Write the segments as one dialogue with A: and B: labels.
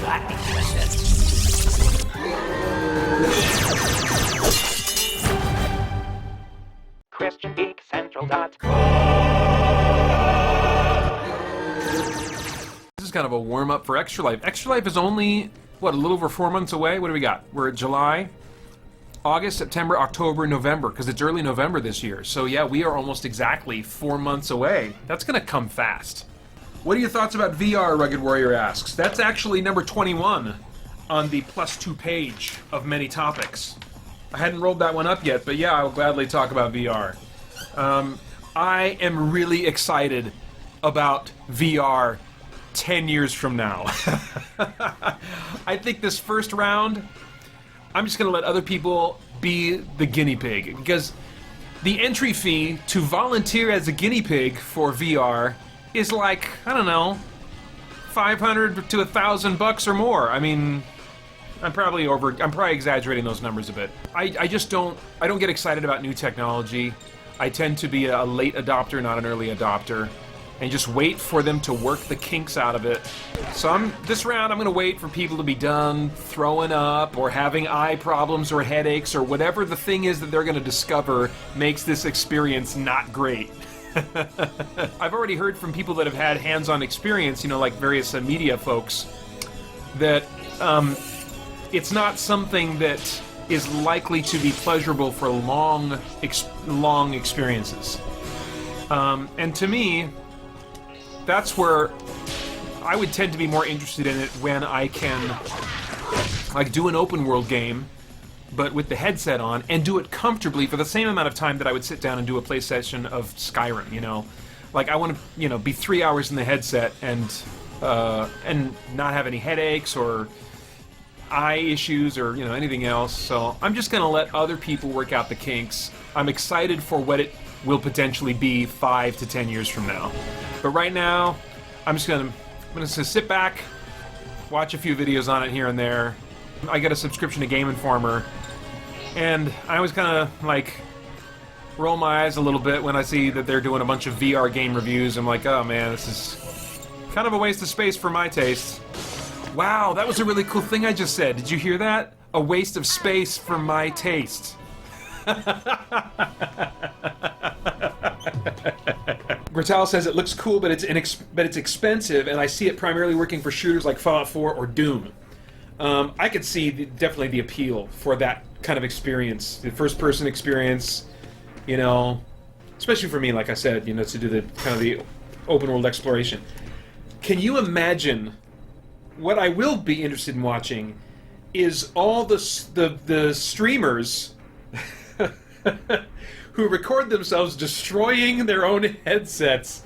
A: got interested.
B: This is kind of a warm-up for Extra Life. Extra Life is only, what, a little over 4 months away? What do we got? We're at July, August, September, October, November, because it's early November this year. So yeah, we are almost exactly 4 months away. That's gonna come fast. What are your thoughts about VR, Rugged Warrior asks? That's actually number 21 on the +2 page of many topics. I hadn't rolled that one up yet, but yeah, I'll gladly talk about VR. I am really excited about VR 10 years from now. I think this first round, I'm just going to let other people be the guinea pig, because the entry fee to volunteer as a guinea pig for VR is like, I don't know, $500 to $1,000 or more. I mean, I'm probably exaggerating those numbers a bit. I don't get excited about new technology. I tend to be a late adopter, not an early adopter, and just wait for them to work the kinks out of it. So this round I'm going to wait for people to be done throwing up or having eye problems or headaches or whatever the thing is that they're going to discover makes this experience not great. I've already heard from people that have had hands-on experience, you know, like various media folks, that it's not something that is likely to be pleasurable for long experiences. And to me, that's where I would tend to be more interested in it when I can, like, do an open world game, but with the headset on, and do it comfortably for the same amount of time that I would sit down and do a play session of Skyrim, you know? Like, I want to, you know, be 3 hours in the headset and not have any headaches or eye issues or, you know, anything else. So I'm just gonna let other people work out the kinks. I'm excited for what it will potentially be 5 to 10 years from now. But right now, I'm gonna sit back, watch a few videos on it here and there. I get a subscription to Game Informer, and I always kind of like roll my eyes a little bit when I see that they're doing a bunch of VR game reviews. I'm like, oh man, this is kind of a waste of space for my taste. Wow, that was a really cool thing I just said. Did you hear that? A waste of space for my taste. Gratal says it looks cool, but it's expensive, and I see it primarily working for shooters like Fallout 4 or Doom. I could see definitely the appeal for that kind of experience, the first-person experience, you know, especially for me, like I said, you know, to do the kind of the open-world exploration. Can you imagine? What I will be interested in watching is all the streamers who record themselves destroying their own headsets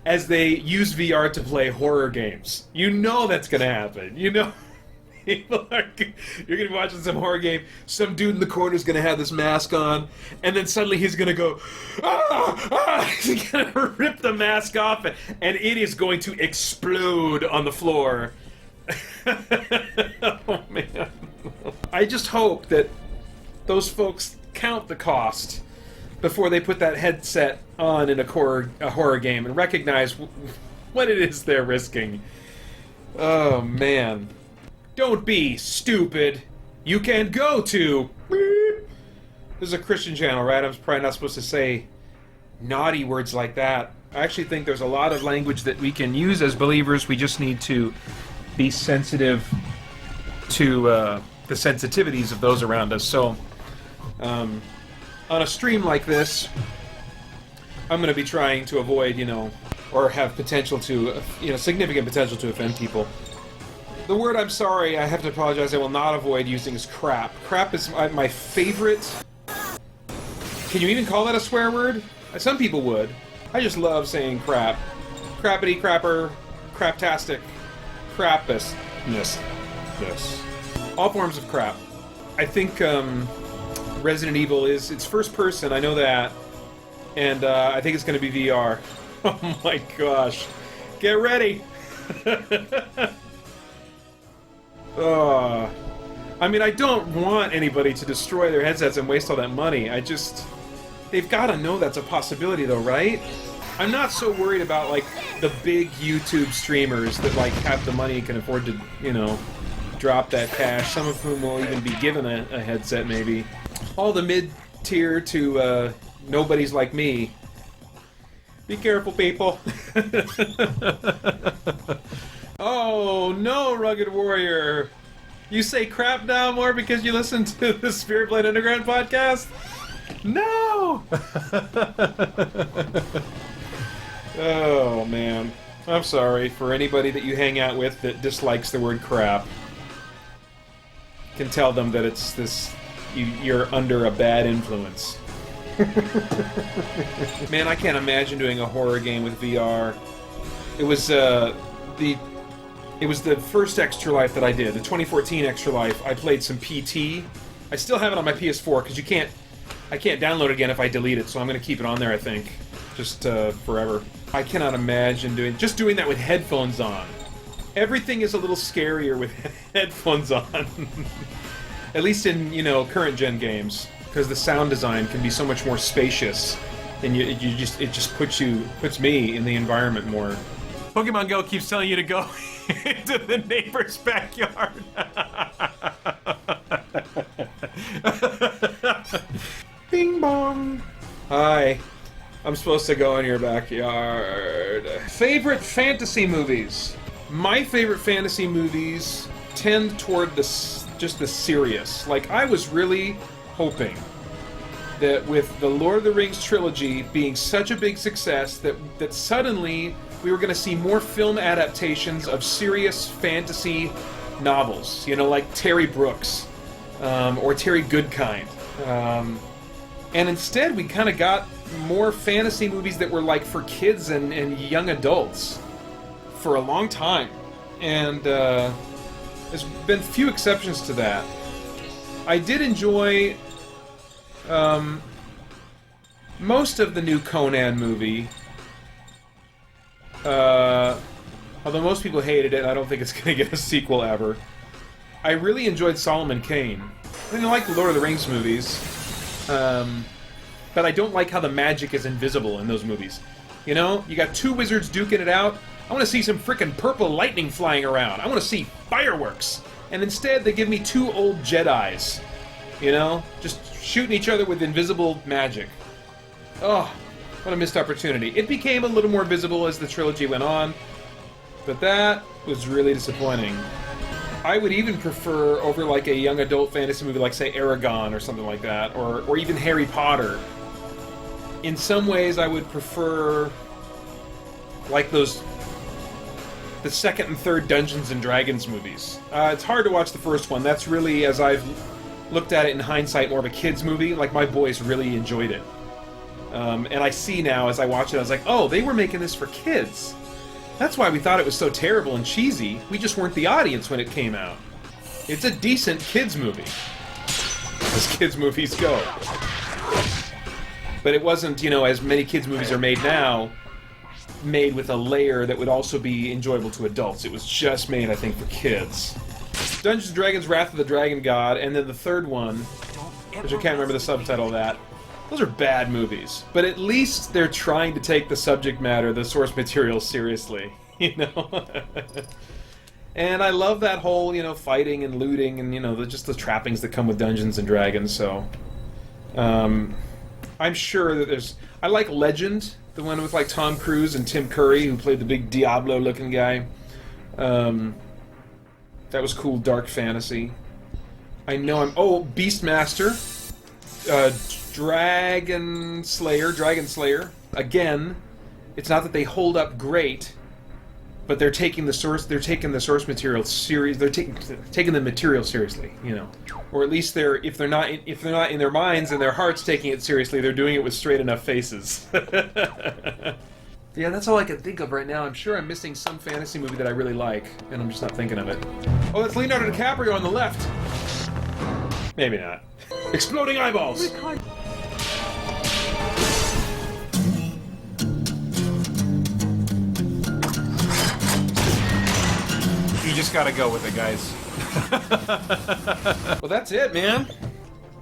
B: as they use VR to play horror games. You know that's gonna happen. You know, you're gonna be watching some horror game, some dude in the corner is gonna have this mask on, and then suddenly he's gonna go, ah, ah, he's gonna rip the mask off, and it is going to explode on the floor. Oh man. I just hope that those folks count the cost before they put that headset on in a horror game and recognize what it is they're risking. Oh man. Don't be stupid. You can go to... This is a Christian channel, right? I'm probably not supposed to say naughty words like that. I actually think there's a lot of language that we can use as believers. We just need to be sensitive to the sensitivities of those around us. So, on a stream like this, I'm going to be trying to avoid, you know, or have potential to, you know, significant potential to offend people. The word I'm sorry, I have to apologize, I will not avoid using is crap. Crap is my favorite. Can you even call that a swear word? Some people would. I just love saying crap. Crappity, crapper, craptastic. Crapus. Yes. All forms of crap. I think Resident Evil it's first person, I know that. And I think it's going to be VR. Oh my gosh. Get ready! I mean, I don't want anybody to destroy their headsets and waste all that money. They've got to know that's a possibility though, right? I'm not so worried about, like, the big YouTube streamers that like have the money and can afford to, you know, drop that cash. Some of whom will even be given a headset, maybe. All the mid-tier to nobodies like me. Be careful, people. Oh no, Rugged Warrior! You say crap now more because you listen to the Spirit Blade Underground podcast? No! Oh man, I'm sorry for anybody that you hang out with that dislikes the word crap. Can tell them that it's this. You're under a bad influence. Man, I can't imagine doing a horror game with VR. It was the first Extra Life that I did, the 2014 Extra Life. I played some PT. I still have it on my PS4 because I can't download it again if I delete it, so I'm going to keep it on there, I think, just forever. I cannot imagine doing that with headphones on. Everything is a little scarier with headphones on. At least in, you know, current gen games, because the sound design can be so much more spacious, and it just puts me in the environment more. Pokemon Go keeps telling you to go into the neighbor's backyard. Bing bong. Hi. I'm supposed to go in your backyard. Favorite fantasy movies. My favorite fantasy movies tend toward just the serious. Like, I was really hoping that with the Lord of the Rings trilogy being such a big success that suddenly we were going to see more film adaptations of serious fantasy novels, you know, like Terry Brooks or Terry Goodkind. And instead we kind of got more fantasy movies that were like for kids and young adults for a long time. And there's been few exceptions to that. I did enjoy most of the new Conan movie. Although most people hated it, I don't think it's going to get a sequel ever. I really enjoyed Solomon Kane. I didn't like the Lord of the Rings movies, but I don't like how the magic is invisible in those movies. You know, you got two wizards duking it out. I want to see some frickin' purple lightning flying around. I want to see fireworks. And instead, they give me two old Jedis. You know, just shooting each other with invisible magic. Oh, what a missed opportunity. It became a little more visible as the trilogy went on, but that was really disappointing. I would even prefer over like a young adult fantasy movie like, say, Aragon or something like that, or even Harry Potter. In some ways, I would prefer like the second and third Dungeons and Dragons movies. It's hard to watch the first one. That's really, as I've looked at it in hindsight, more of a kid's movie. Like, my boys really enjoyed it. And I see now, as I watch it, I was like, oh, they were making this for kids. That's why we thought it was so terrible and cheesy. We just weren't the audience when it came out. It's a decent kids movie, as kids movies go. But it wasn't, you know, as many kids movies are made now, made with a layer that would also be enjoyable to adults. It was just made, I think, for kids. Dungeons & Dragons: Wrath of the Dragon God, and then the third one, which I can't remember the subtitle of that. Those are bad movies, but at least they're trying to take the subject matter, the source material, seriously, you know? And I love that whole, you know, fighting and looting and, you know, just the trappings that come with Dungeons & Dragons, so... I'm sure that there's... I like Legend, the one with, like, Tom Cruise and Tim Curry, who played the big Diablo-looking guy. That was cool, dark fantasy. I know I'm... Oh, Beastmaster. Dragon Slayer. Again, it's not that they hold up great, but they're taking the source material serious. They're taking the material seriously, you know, or at least if they're not in their minds and their hearts taking it seriously, they're doing it with straight enough faces. Yeah, that's all I can think of right now. I'm sure I'm missing some fantasy movie that I really like, and I'm just not thinking of it. Oh, that's Leonardo DiCaprio on the left. Maybe not. Exploding eyeballs! You just gotta go with it, guys. Well, that's it, man.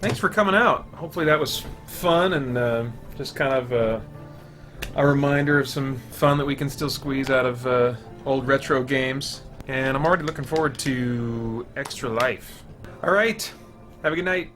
B: Thanks for coming out. Hopefully that was fun and just kind of a reminder of some fun that we can still squeeze out of old retro games. And I'm already looking forward to Extra Life. Alright, have a good night.